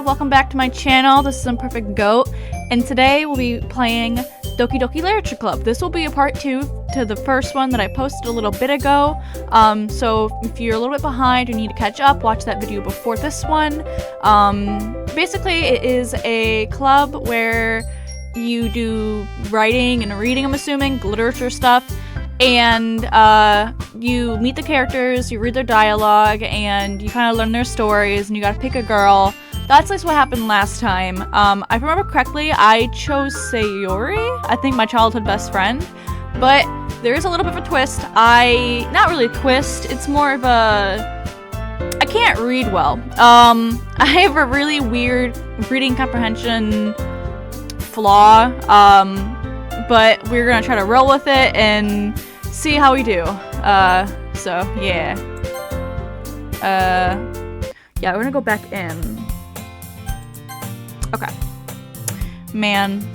welcome back to my channel. This is ImperfectGoat, and today we'll be playing Doki-Doki Literature Club. This will be a part 2 to the first one that I posted a little bit ago. So if you're a little bit behind or need to catch up, watch that video before this one. Basically, it is a club where you do writing and reading, I'm assuming, literature stuff. And you meet the characters, you read their dialogue, and you kind of learn their stories, and you gotta pick a girl. That's at least what happened last time. If I remember correctly, I chose Sayori, I think my childhood best friend. But there is a little bit of a twist. Not really a twist, it's more of a... I can't read well. I have a really weird reading comprehension flaw, but we're gonna try to roll with it and see how we do. So yeah. Yeah, we're gonna go back in. Okay. Man,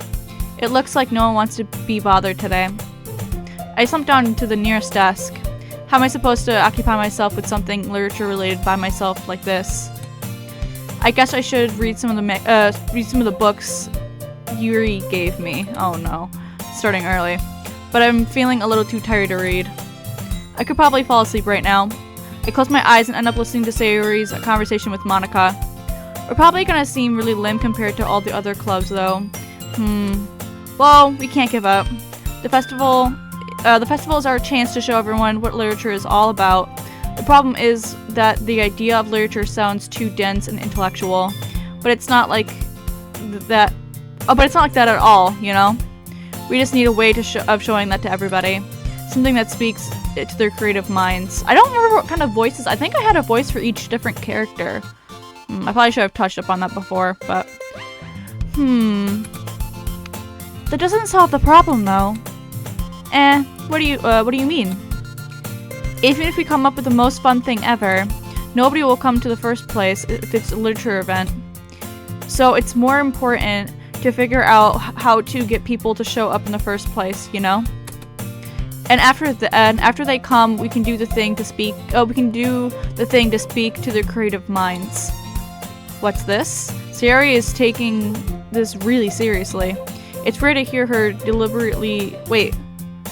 it looks like no one wants to be bothered today. I slumped down to the nearest desk. How am I supposed to occupy myself with something literature related by myself like this? I guess I should read some of the books Yuri gave me. Oh no, starting early. But I'm feeling a little too tired to read. I could probably fall asleep right now. I close my eyes and end up listening to Sayori's conversation with Monica. We're probably gonna seem really lame compared to all the other clubs though. Well, we can't give up. The festival is our chance to show everyone what literature is all about. The problem is that the idea of literature sounds too dense and intellectual. But it's not like that. Oh, but it's not like that at all, you know? We just need a way of showing that to everybody. Something that speaks to their creative minds. I don't remember what kind of voices. I think I had a voice for each different character. I probably should have touched up on that before, but... That doesn't solve the problem, though. What do you mean? Even if we come up with the most fun thing ever, nobody will come to the first place if it's a literature event. So it's more important to figure out how to get people to show up in the first place, you know? And after they come, we can do the thing to speak. We can do the thing to speak to their creative minds. What's this? Sayori is taking this really seriously. It's rare to hear her deliberately. Wait.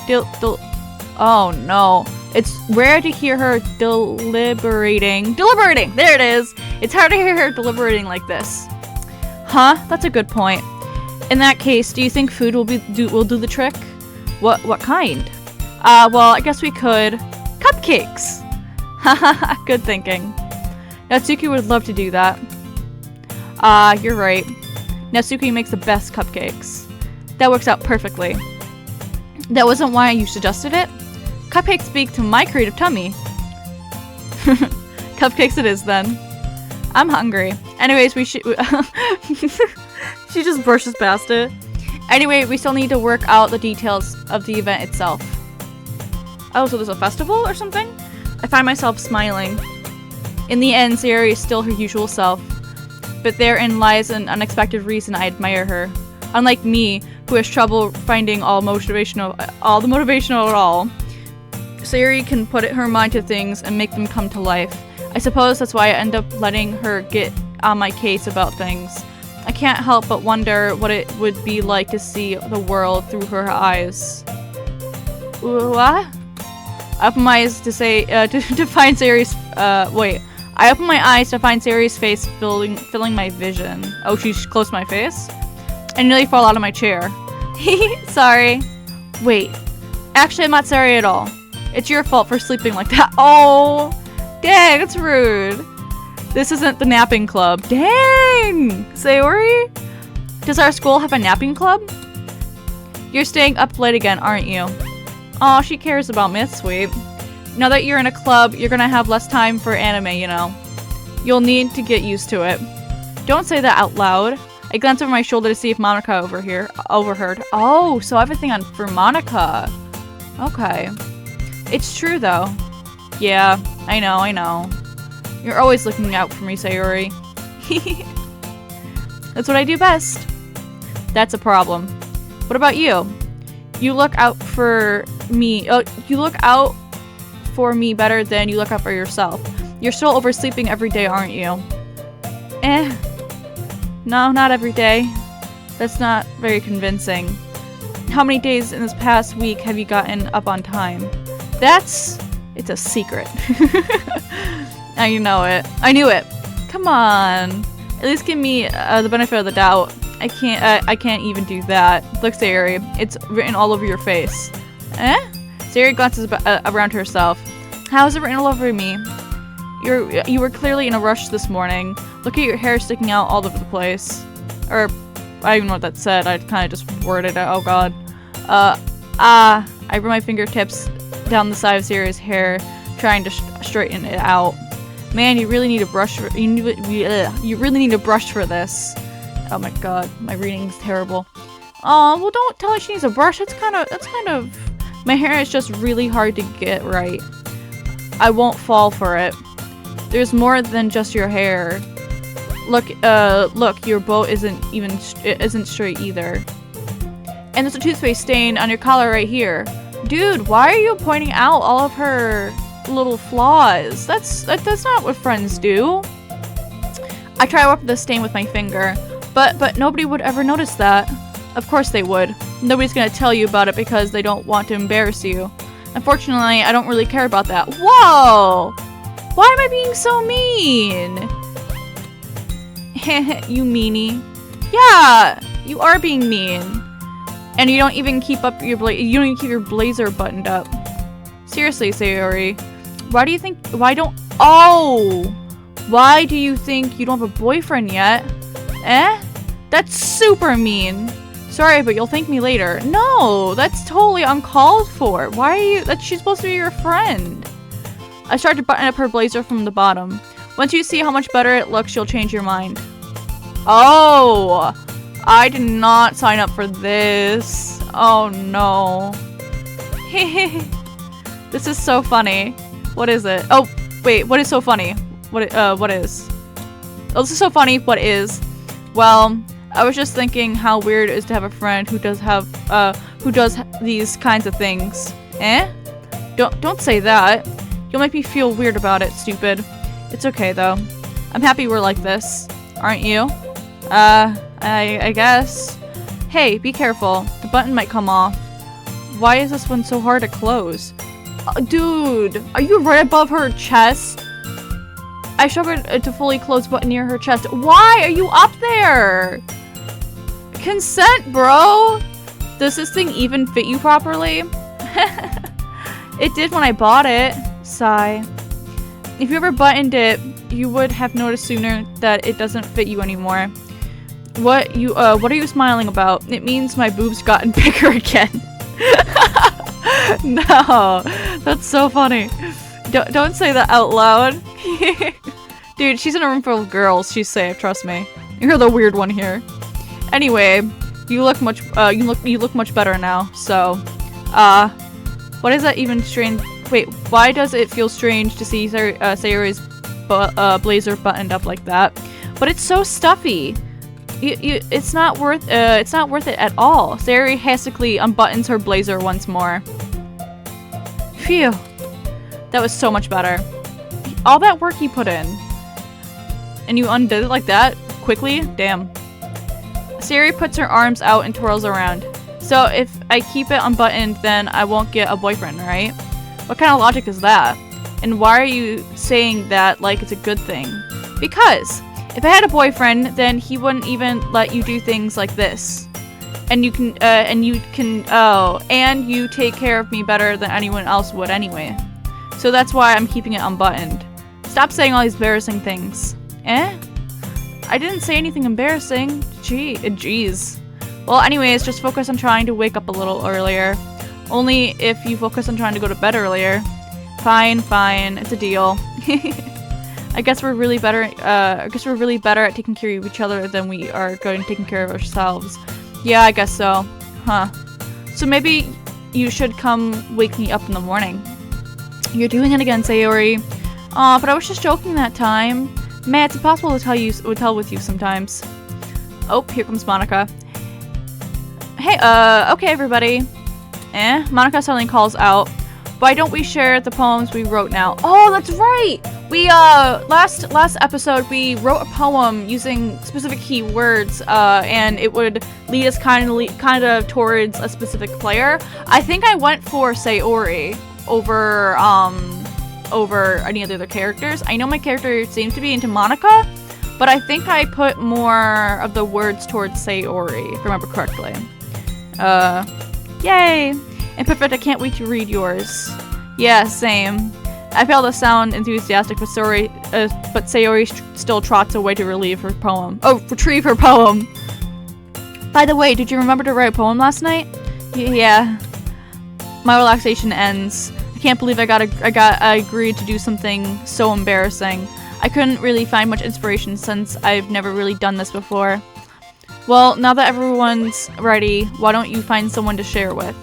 Oh no. It's rare to hear her deliberating. There it is. It's hard to hear her deliberating like this. Huh? That's a good point. In that case, do you think food will do the trick? What kind? Well, I guess we could. Cupcakes! Haha, good thinking. Natsuki would love to do that. You're right. Natsuki makes the best cupcakes. That works out perfectly. That wasn't why you suggested it? Cupcakes speak to my creative tummy. Cupcakes it is then. I'm hungry. Anyways, we should... She just brushes past it. Anyway, we still need to work out the details of the event itself. Oh, so there's a festival or something? I find myself smiling. In the end, Sayori is still her usual self. But therein lies an unexpected reason I admire her. Unlike me, who has trouble finding all the motivational at all, Sayori can put her mind to things and make them come to life. I suppose that's why I end up letting her get on my case about things. I can't help but wonder what it would be like to see the world through her eyes. What? I open my eyes to find Sayori's. I open my eyes to find Sayori's face filling my vision. Oh, she's close to my face. I nearly fall out of my chair. Sorry. Wait. Actually, I'm not sorry at all. It's your fault for sleeping like that. Oh, dang, it's rude. This isn't the napping club. Dang! Sayori? Does our school have a napping club? You're staying up late again, aren't you? Aw, she cares about me. That's sweet. Now that you're in a club, you're gonna have less time for anime, you know. You'll need to get used to it. Don't say that out loud. I glance over my shoulder to see if Monica overheard. Oh, so everything on for Monica. Okay. It's true, though. Yeah, I know. You're always looking out for me, Sayori. That's what I do best. That's a problem. What about you? You look out for me. Oh, you look out for me better than you look out for yourself. You're still oversleeping every day, aren't you? No, not every day. That's not very convincing. How many days in this past week have you gotten up on time? It's a secret. Now you know it. I knew it. Come on. At least give me the benefit of the doubt. I can't even do that. Look, Sayori, it's written all over your face. Eh? Sayori glances around herself. How is it written all over me? You were clearly in a rush this morning. Look at your hair sticking out all over the place. Or, I don't even know what that said. I kind of just worded it. Oh god. I run my fingertips down the side of Sayori's hair, trying to straighten it out. Man, you really need a brush for you really need a brush for this. Oh my god, my reading's terrible. Oh, well, don't tell her she needs a brush. That's kind of. My hair is just really hard to get right. I won't fall for it. There's more than just your hair. Look, your bow isn't straight either. And there's a toothpaste stain on your collar right here. Dude, why are you pointing out all of her little flaws? That's not what friends do. I try to wipe the stain with my finger, but nobody would ever notice that. Of course they would. Nobody's gonna tell you about it because they don't want to embarrass you. Unfortunately, I don't really care about that. Whoa! Why am I being so mean? You meanie. Yeah, you are being mean. And you don't even keep up your your blazer buttoned up. Seriously, Sayori. Why do you think you think you don't have a boyfriend yet? Eh? That's super mean. Sorry, but you'll thank me later. No, that's totally uncalled for. Why are you she's supposed to be your friend. I start to button up her blazer from the bottom. Once you see how much better it looks, you'll change your mind. Oh, I did not sign up for this. Oh no. This is so funny. What is it? Oh, wait, what is so funny? What is? Oh, this is so funny. What is? Well, I was just thinking how weird it is to have a friend who does these kinds of things. Eh? Don't say that. You'll make me feel weird about it, stupid. It's okay though. I'm happy we're like this. Aren't you? I guess. Hey, be careful. The button might come off. Why is this one so hard to close? Dude, are you right above her chest? I shoved her to fully close button near her chest. Why are you up there? Consent, bro. Does this thing even fit you properly? It did when I bought it. Sigh. If you ever buttoned it, you would have noticed sooner that it doesn't fit you anymore. What are you smiling about? It means my boobs gotten bigger again. No, that's so funny. Don't say that out loud. Dude, she's in a room full of girls. She's safe, trust me. You're the weird one here. Anyway, you look much better now. So, what is that even strange? Wait, why does it feel strange to see Sayori's blazer buttoned up like that? But it's so stuffy. It's not worth it at all. Sayori hastily unbuttons her blazer once more. Phew. That was so much better. All that work he put in. And you undid it like that? Quickly? Damn. Sayori puts her arms out and twirls around. So if I keep it unbuttoned, then I won't get a boyfriend, right? What kind of logic is that? And why are you saying that like it's a good thing? Because if I had a boyfriend, then he wouldn't even let you do things like this. And you take care of me better than anyone else would anyway. So that's why I'm keeping it unbuttoned. Stop saying all these embarrassing things. Eh? I didn't say anything embarrassing. Jeez. Well, anyways, just focus on trying to wake up a little earlier. Only if you focus on trying to go to bed earlier. Fine. It's a deal. I guess we're really better at taking care of each other than we are going to taking care of ourselves. Yeah, I guess so. Huh. So maybe you should come wake me up in the morning. You're doing it again, Sayori. Aw, but I was just joking that time. Man, it's impossible to tell with you sometimes. Oh, here comes Monika. Hey, okay, everybody. Monika suddenly calls out. Why don't we share the poems we wrote now? Oh, that's right! We last episode we wrote a poem using specific keywords, and it would lead us kind of towards a specific player. I think I went for Sayori over any of the other characters. I know my character seems to be into Monica, but I think I put more of the words towards Sayori, if I remember correctly. Yay! Imperfect, I can't wait to read yours. Yeah, same. I failed to sound enthusiastic, but Sayori still trots away to retrieve her poem. By the way, did you remember to write a poem last night? Yeah. My relaxation ends. I can't believe I agreed to do something so embarrassing. I couldn't really find much inspiration since I've never really done this before. Well, now that everyone's ready, why don't you find someone to share with?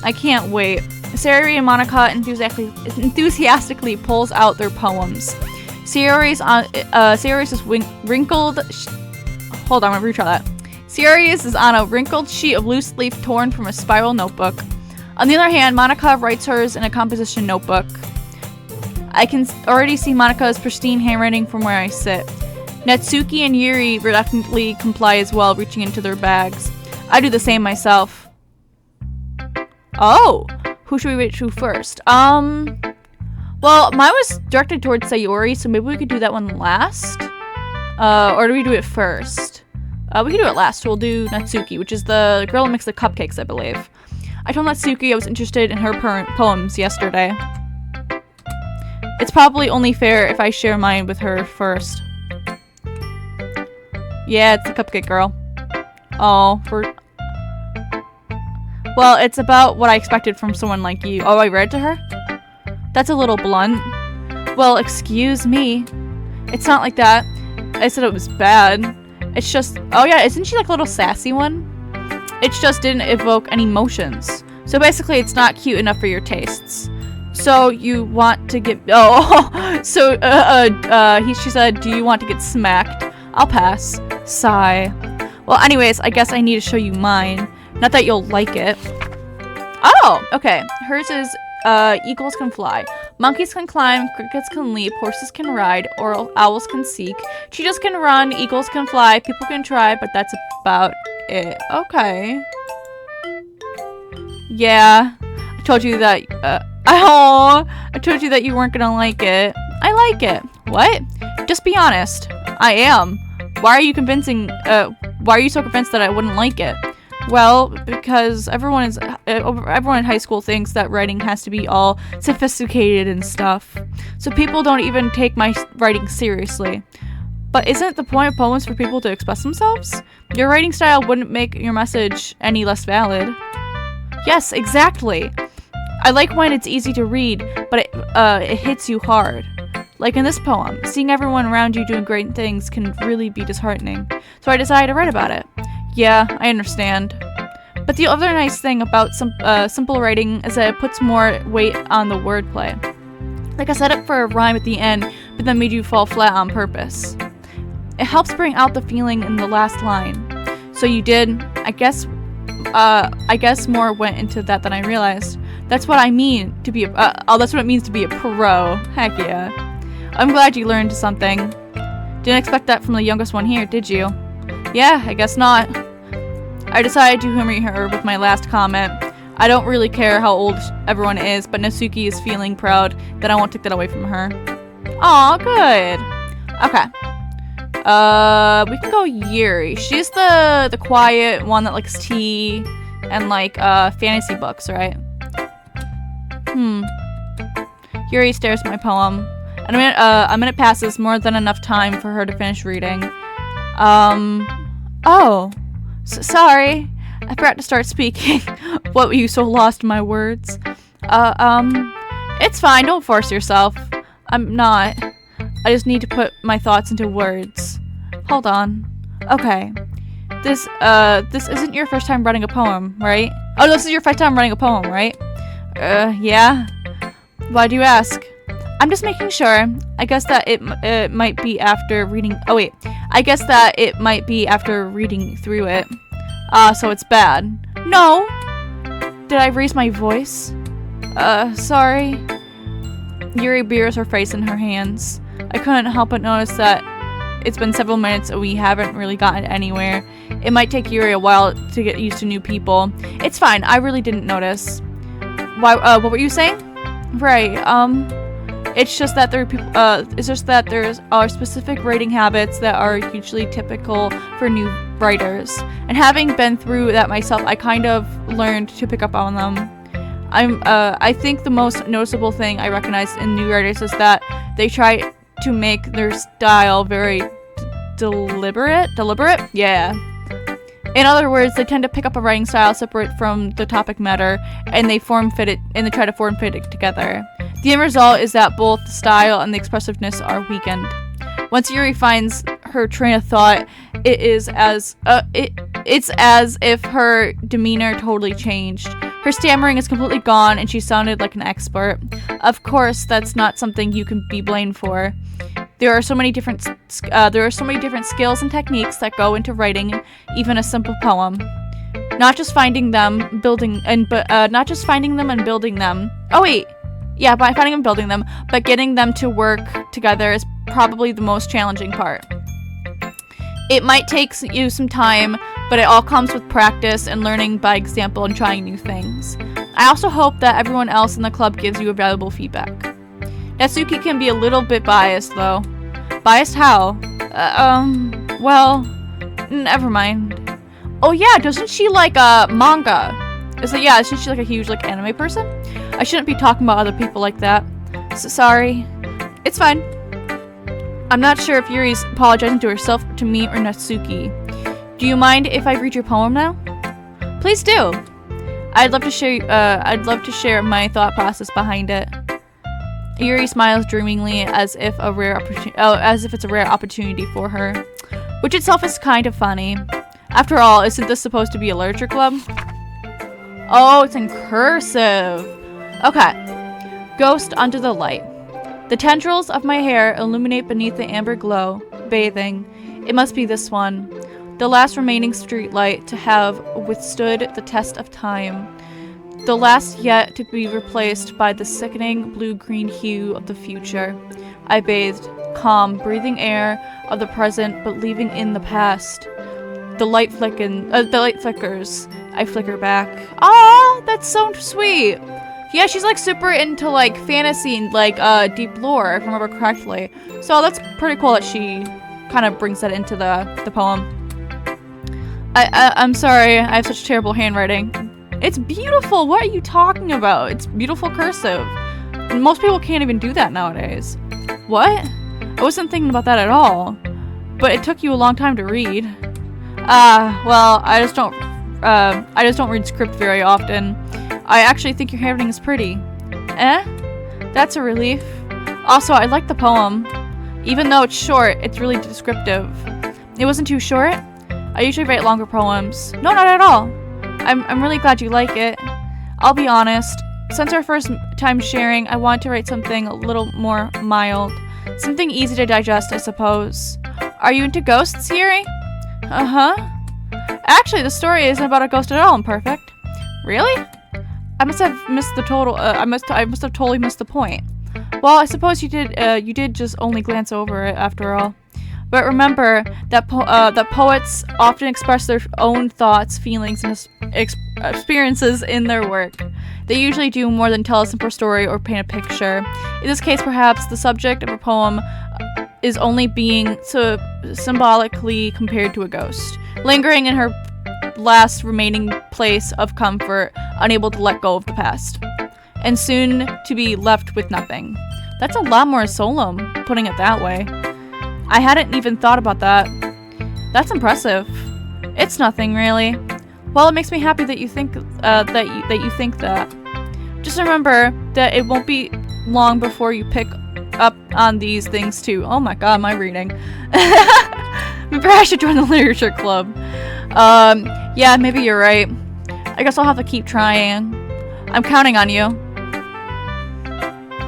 I can't wait. Sayori and Monica enthusiastically pulls out their poems. Sayori's is wrinkled. Hold on, I'm gonna retry that. Sayori's is on a wrinkled sheet of loose leaf torn from a spiral notebook. On the other hand, Monica writes hers in a composition notebook. I can already see Monica's pristine handwriting from where I sit. Natsuki and Yuri reluctantly comply as well, reaching into their bags. I do the same myself. Oh! Who should we wait to first? Well, mine was directed towards Sayori, so maybe we could do that one last? Or do we do it first? We can do it last, so we'll do Natsuki, which is the girl who makes the cupcakes, I believe. I told Natsuki I was interested in her poems yesterday. It's probably only fair if I share mine with her first. Yeah, it's the cupcake girl. Oh, well, it's about what I expected from someone like you. Oh, I read to her? That's a little blunt. Well, excuse me. It's not like that. I said it was bad. It's just... Oh yeah, isn't she like a little sassy one? It just didn't evoke any emotions. So basically, it's not cute enough for your tastes. So you want to get... Oh, so, she said, do you want to get smacked? I'll pass. Sigh. Well, anyways, I guess I need to show you mine. Not that you'll like it. Oh, okay. Hers is, eagles can fly. Monkeys can climb, crickets can leap, horses can ride, or owls can seek. Cheetahs can run, eagles can fly, people can try, but that's about it. Okay. Yeah. I told you that, I told you that you weren't gonna like it. I like it. What? Just be honest. I am. Why are you so convinced that I wouldn't like it? Well, because everyone in high school thinks that writing has to be all sophisticated and stuff. So people don't even take my writing seriously. But isn't the point of poems for people to express themselves? Your writing style wouldn't make your message any less valid. Yes, exactly. I like when it's easy to read, but it hits you hard. Like in this poem, seeing everyone around you doing great things can really be disheartening. So I decided to write about it. Yeah, I understand. But the other nice thing about simple writing is that it puts more weight on the wordplay. Like I set it for a rhyme at the end, but then made you fall flat on purpose. It helps bring out the feeling in the last line. So you did. I guess more went into that than I realized. That's what I mean to be that's what it means to be a pro. Heck yeah. I'm glad you learned something. Didn't expect that from the youngest one here, did you? Yeah, I guess not. I decided to humor her with my last comment. I don't really care how old everyone is, but Natsuki is feeling proud that I won't take that away from her. Aw, good. Okay. We can go Yuri. She's the quiet one that likes tea and like fantasy books, right? Yuri stares at my poem. And a minute passes, more than enough time for her to finish reading. Oh. Sorry. I forgot to start speaking. What, were you so lost in my words? It's fine, don't force yourself. I'm not. I just need to put my thoughts into words. Hold on. Okay. This isn't your first time writing a poem, right? Oh, this is your first time writing a poem, right? Yeah? Why do you ask? I'm just making sure. I guess that it might be after reading... Oh, wait. I guess that it might be after reading through it. So it's bad. No! Did I raise my voice? Sorry. Yuri buries her face in her hands. I couldn't help but notice that it's been several minutes and we haven't really gotten anywhere. It might take Yuri a while to get used to new people. It's fine, I really didn't notice. Why, what were you saying? Right, it's just that there are specific writing habits that are hugely typical for new writers. And having been through that myself, I kind of learned to pick up on them. I think the most noticeable thing I recognize in new writers is that they try to make their style very deliberate? Yeah. In other words, they tend to pick up a writing style separate from the topic matter, and they try to form fit it together. The end result is that both the style and the expressiveness are weakened. Once Yuri finds her train of thought, it's as if her demeanor totally changed. Her stammering is completely gone, and she sounded like an expert. Of course, that's not something you can be blamed for. There are so many different skills and techniques that go into writing even a simple poem. Not just finding them, and building them. Oh wait, yeah, by finding and building them, but getting them to work together is probably the most challenging part. It might take you some time, but it all comes with practice and learning by example and trying new things. I also hope that everyone else in the club gives you valuable feedback. Natsuki can be a little bit biased, though. Biased how? Well, never mind. Oh yeah, doesn't she like manga? Isn't she like a huge like anime person? I shouldn't be talking about other people like that. Sorry. It's fine. I'm not sure if Yuri's apologizing to herself, to me, or Natsuki. Do you mind if I read your poem now? Please do. I'd love to share my thought process behind it. Yuri smiles dreamingly as if it's a rare opportunity for her, which itself is kind of funny. After all, isn't this supposed to be a literature club? Oh, it's in cursive. Okay. Ghost under the light. The tendrils of my hair illuminate beneath the amber glow, bathing. It must be this one, the last remaining streetlight to have withstood the test of time. The last yet to be replaced by the sickening blue-green hue of the future. I bathed, calm, breathing air of the present, but leaving in the past. The light flickers. I flicker back. Aw, that's so sweet. Yeah, she's like super into like fantasy and like deep lore, if I remember correctly. So that's pretty cool that she kind of brings that into the poem. I'm sorry, I have such terrible handwriting. It's beautiful. What are you talking about? It's beautiful cursive. Most people can't even do that nowadays. What? I wasn't thinking about that at all. But it took you a long time to read. Well, I just don't read script very often. I actually think your handwriting is pretty. That's a relief. Also, I like the poem. Even though it's short, it's really descriptive. It wasn't too short? I usually write longer poems. No, not at all. I'm really glad you like it. I'll be honest. Since our first time sharing, I want to write something a little more mild. Something easy to digest, I suppose. Are you into ghosts, Yuri? Uh-huh. Actually, the story isn't about a ghost at all, Imperfect. Really? I must have missed the total. I must have totally missed the point. Well, I suppose you did. You did just only glance over it, after all. But remember that that poets often express their own thoughts, feelings, and experiences in their work. They usually do more than tell a simple story or paint a picture. In this case, perhaps the subject of a poem is only being symbolically compared to a ghost, lingering in her last remaining place of comfort, unable to let go of the past, and soon to be left with nothing. That's a lot more solemn, putting it that way. I hadn't even thought about that. That's impressive. It's nothing, really. Well, it makes me happy that you think that you think that. Just remember that it won't be long before you pick up on these things too. Oh my god, my reading. Maybe I should join the literature club. Yeah, maybe you're right. I guess I'll have to keep trying. I'm counting on you.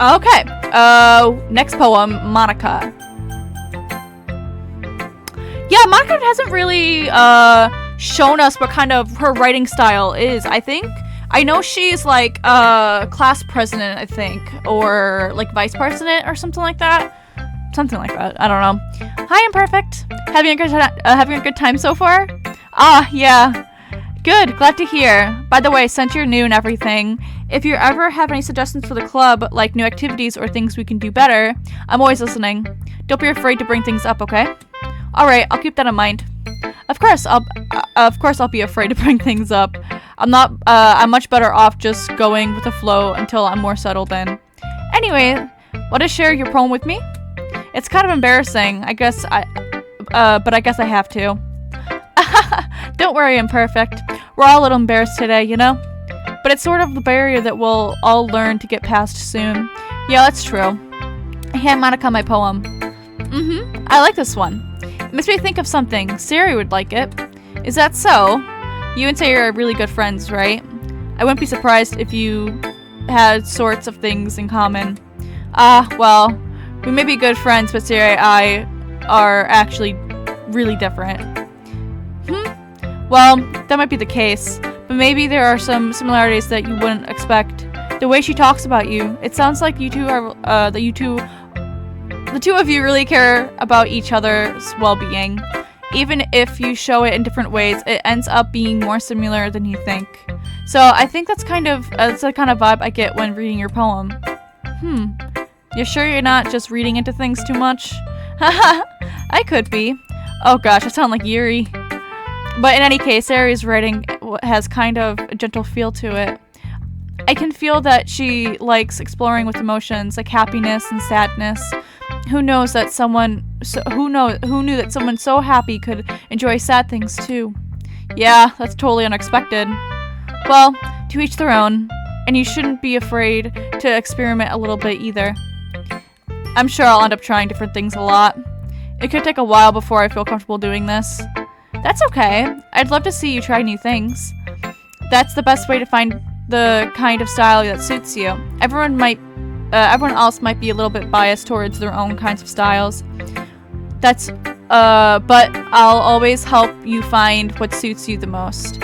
Okay. Next poem, Monica. Yeah, Monica hasn't really shown us what kind of her writing style is, I think. I know she's like class president, I think, or like vice president or something like that. Something like that. I don't know. Hi, Imperfect. Having a good time so far? Ah, yeah. Good. Glad to hear. By the way, since you're new and everything, if you ever have any suggestions for the club, like new activities or things we can do better, I'm always listening. Don't be afraid to bring things up, okay? All right, I'll keep that in mind. Of course I'll be afraid to bring things up. I'm much better off just going with the flow until I'm more settled in. Anyway, want to share your poem with me? It's kind of embarrassing, but I guess I have to. Don't worry, Imperfect. We're all a little embarrassed today, you know? But it's sort of the barrier that we'll all learn to get past soon. Yeah, that's true. Hey, Monica, my poem. I like this one. It makes me think of something. Siri would like it. Is that so? You and Siri are really good friends, right? I wouldn't be surprised if you had sorts of things in common. Well, we may be good friends, but Siri and I are actually really different. Well, that might be the case, but maybe there are some similarities that you wouldn't expect. The way she talks about you, it sounds like you two are, the two of you really care about each other's well-being. Even if you show it in different ways, it ends up being more similar than you think. So I think that's the kind of vibe I get when reading your poem. You're sure you're not just reading into things too much? Haha, I could be. Oh gosh, I sound like Yuri. But in any case, Ari's writing has kind of a gentle feel to it. I can feel that she likes exploring with emotions like happiness and sadness. Who knew that someone so happy could enjoy sad things too? Yeah, that's totally unexpected. Well, to each their own, and you shouldn't be afraid to experiment a little bit either. I'm sure I'll end up trying different things a lot. It could take a while before I feel comfortable doing this. That's okay. I'd love to see you try new things. That's the best way to find the kind of style that suits you. Everyone else might be a little bit biased towards their own kinds of styles. But I'll always help you find what suits you the most.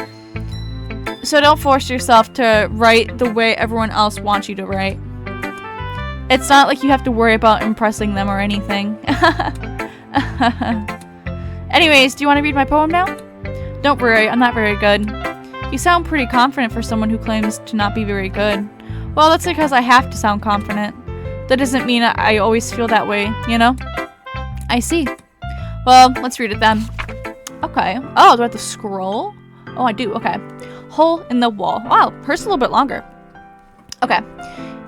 So don't force yourself to write the way everyone else wants you to write. It's not like you have to worry about impressing them or anything. Anyways, do you want to read my poem now? Don't worry, I'm not very good. You sound pretty confident for someone who claims to not be very good. Well, that's because I have to sound confident. That doesn't mean I always feel that way, you know? I see. Well, let's read it then. Okay. Oh, do I have to scroll? Oh, I do. Okay. Hole in the wall. Wow, hers a little bit longer. Okay.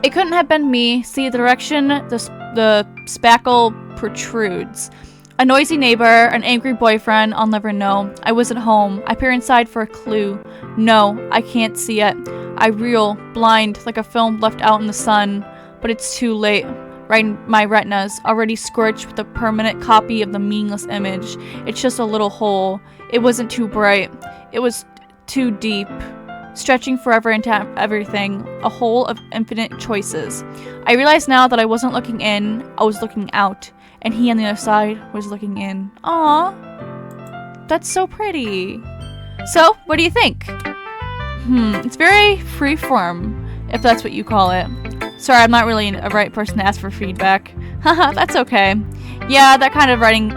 It couldn't have been me. See the direction the spackle protrudes. A noisy neighbor, an angry boyfriend, I'll never know. I wasn't home. I peer inside for a clue. No, I can't see it. I reel, blind, like a film left out in the sun. But it's too late. My retinas, already scorched with a permanent copy of the meaningless image. It's just a little hole. It wasn't too bright. It was too deep. Stretching forever into everything. A hole of infinite choices. I realize now that I wasn't looking in. I was looking out. And he on the other side was looking in. Aww. That's so pretty. So, what do you think? It's very freeform, if that's what you call it. Sorry, I'm not really a right person to ask for feedback. Haha, that's okay. Yeah, that kind of writing...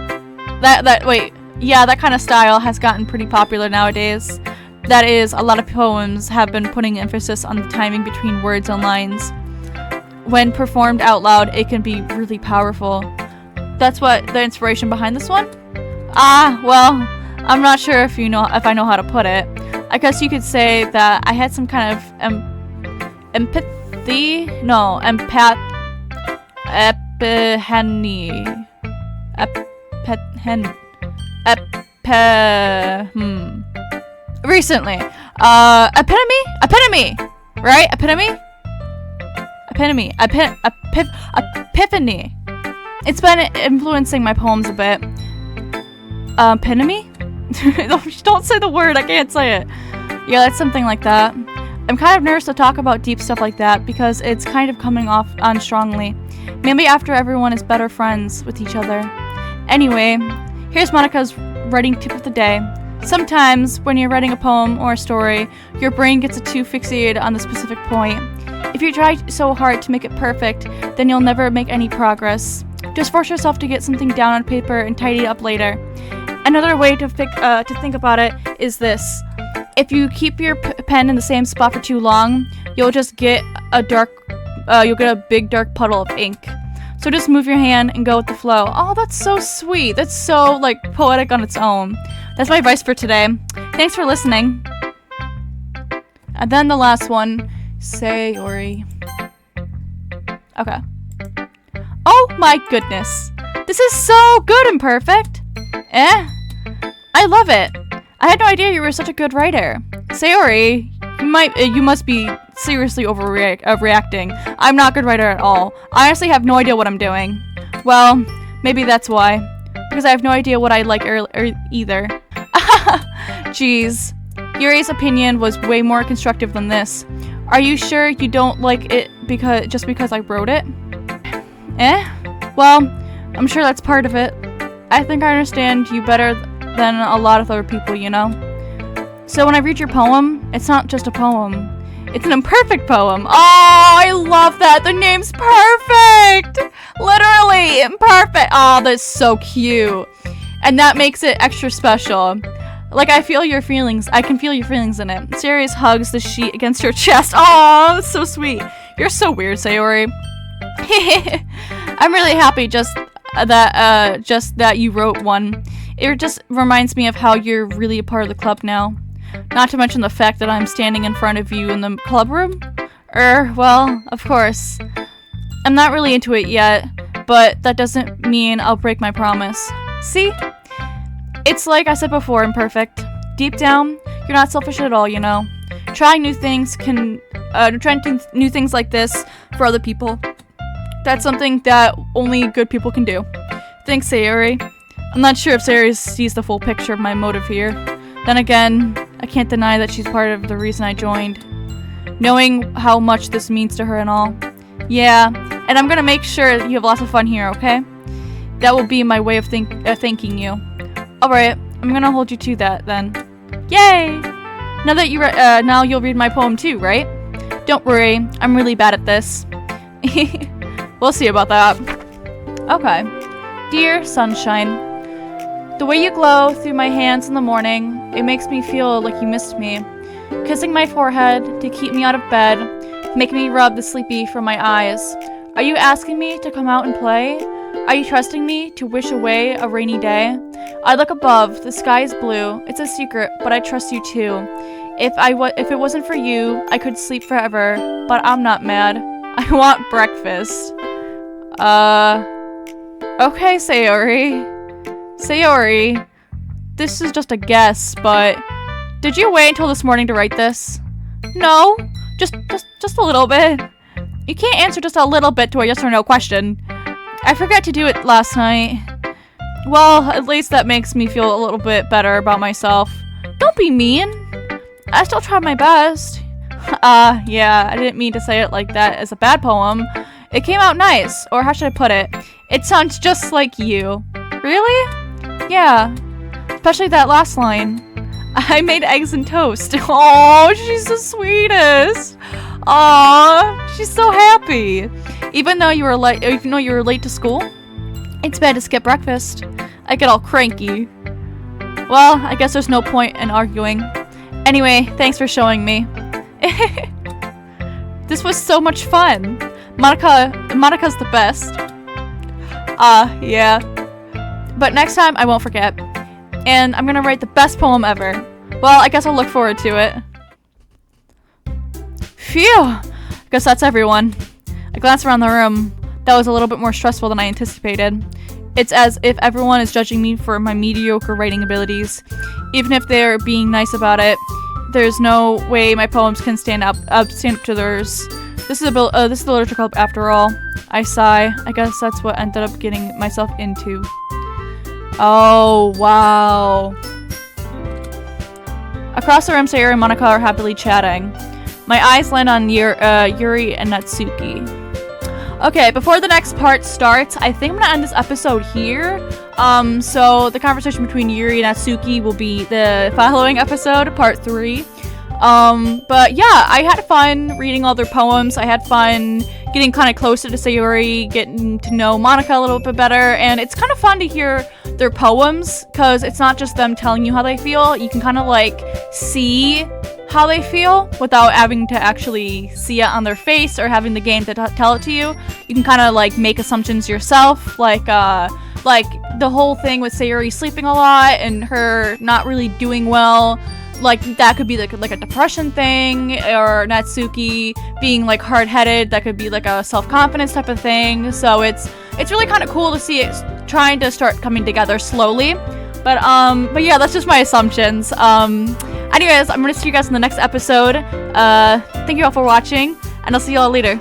that kind of style has gotten pretty popular nowadays. That is, a lot of poems have been putting emphasis on the timing between words and lines. When performed out loud, it can be really powerful. That's what the inspiration behind this one? Well, I'm not sure if I know how to put it. I guess you could say that I had some kind of epiphany. Recently. Epitome! Right? Epiphany. It's been influencing my poems a bit. Epitome? Don't say the word, I can't say it. Yeah, that's something like that. I'm kind of nervous to talk about deep stuff like that because it's kind of coming on strongly. Maybe after everyone is better friends with each other. Anyway, here's Monica's writing tip of the day. Sometimes, when you're writing a poem or a story, your brain gets too fixated on the specific point. If you try so hard to make it perfect, then you'll never make any progress. Just force yourself to get something down on paper and tidy it up later. Another way to think about it is this. If you keep your pen in the same spot for too long, you'll just get you'll get a big dark puddle of ink. So just move your hand and go with the flow. Oh, that's so sweet. That's so, like, poetic on its own. That's my advice for today. Thanks for listening. And then the last one, Sayori. Okay. Oh my goodness. This is so good, Imperfect. I love it. I had no idea you were such a good writer. Sayori, you must be seriously overreacting. I'm not a good writer at all. I honestly have no idea what I'm doing. Well, maybe that's why. Because I have no idea what I like either. Jeez. Yuri's opinion was way more constructive than this. Are you sure you don't like it just because I wrote it? Well, I'm sure that's part of it. I think I understand you better than a lot of other people, you know? So when I read your poem, it's not just a poem. It's an imperfect poem. Oh, I love that. The name's perfect. Literally, imperfect. Oh, that's so cute. And that makes it extra special. Like, I feel your feelings. I can feel your feelings in it. Sirius hugs the sheet against your chest. Oh, that's so sweet. You're so weird, Sayori. I'm really happy just that you wrote one. It just reminds me of how you're really a part of the club now. Not to mention the fact that I'm standing in front of you in the club room. Well, of course. I'm not really into it yet, but that doesn't mean I'll break my promise. See? It's like I said before, Imperfect. Deep down, you're not selfish at all, you know. Trying new things new things like this for other people. That's something that only good people can do. Thanks, Sayori. I'm not sure if Sayori sees the full picture of my motive here. Then again, I can't deny that she's part of the reason I joined. Knowing how much this means to her and all. Yeah, and I'm gonna make sure that you have lots of fun here, okay? That will be my way of thanking you. Alright, I'm gonna hold you to that then. Yay! Now that now you'll read my poem too, right? Don't worry, I'm really bad at this. We'll see about that. Okay. Dear Sunshine, the way you glow through my hands in the morning, it makes me feel like you missed me. Kissing my forehead to keep me out of bed, making me rub the sleepy from my eyes. Are you asking me to come out and play? Are you trusting me to wish away a rainy day? I look above, the sky is blue. It's a secret, but I trust you too. If it wasn't for you, I could sleep forever, but I'm not mad. I want breakfast. Okay, Sayori. Sayori, this is just a guess, but did you wait until this morning to write this? No, just a little bit. You can't answer just a little bit to a yes or no question. I forgot to do it last night. Well, at least that makes me feel a little bit better about myself. Don't be mean. I still tried my best. Yeah, I didn't mean to say it like that as a bad poem. It came out nice, or how should I put it? It sounds just like you. Really? Yeah, especially that last line. I made eggs and toast. Oh, she's the sweetest. Aw, she's so happy. Even though you were late to school, it's bad to skip breakfast. I get all cranky. Well, I guess there's no point in arguing. Anyway, thanks for showing me. This was so much fun. Monica's the best. Yeah. But next time, I won't forget. And I'm gonna write the best poem ever. Well, I guess I'll look forward to it. Phew! Guess that's everyone. I glanced around the room. That was a little bit more stressful than I anticipated. It's as if everyone is judging me for my mediocre writing abilities. Even if they're being nice about it, there's no way my poems can stand up to theirs. This is the literature club after all. I sigh. I guess that's what I ended up getting myself into. Oh, wow. Across the room, Sayori and Monica are happily chatting. My eyes land on Yuri and Natsuki. Okay, before the next part starts, I think I'm gonna end this episode here. So the conversation between Yuri and Natsuki will be the following episode, part 3. But yeah, I had fun reading all their poems. I had fun, getting kind of closer to Sayori, getting to know Monica a little bit better, and it's kind of fun to hear their poems, because it's not just them telling you how they feel. You can kind of like see how they feel without having to actually see it on their face or having the game to tell it to you. You can kind of like make assumptions yourself, like the whole thing with Sayori sleeping a lot and her not really doing well. Like, that could be like a depression thing, or Natsuki being like hard-headed. That could be like a self-confidence type of thing. So it's really kind of cool to see it trying to start coming together slowly. But yeah, that's just my assumptions. Anyways, I'm gonna see you guys in the next episode. Thank you all for watching, and I'll see you all later.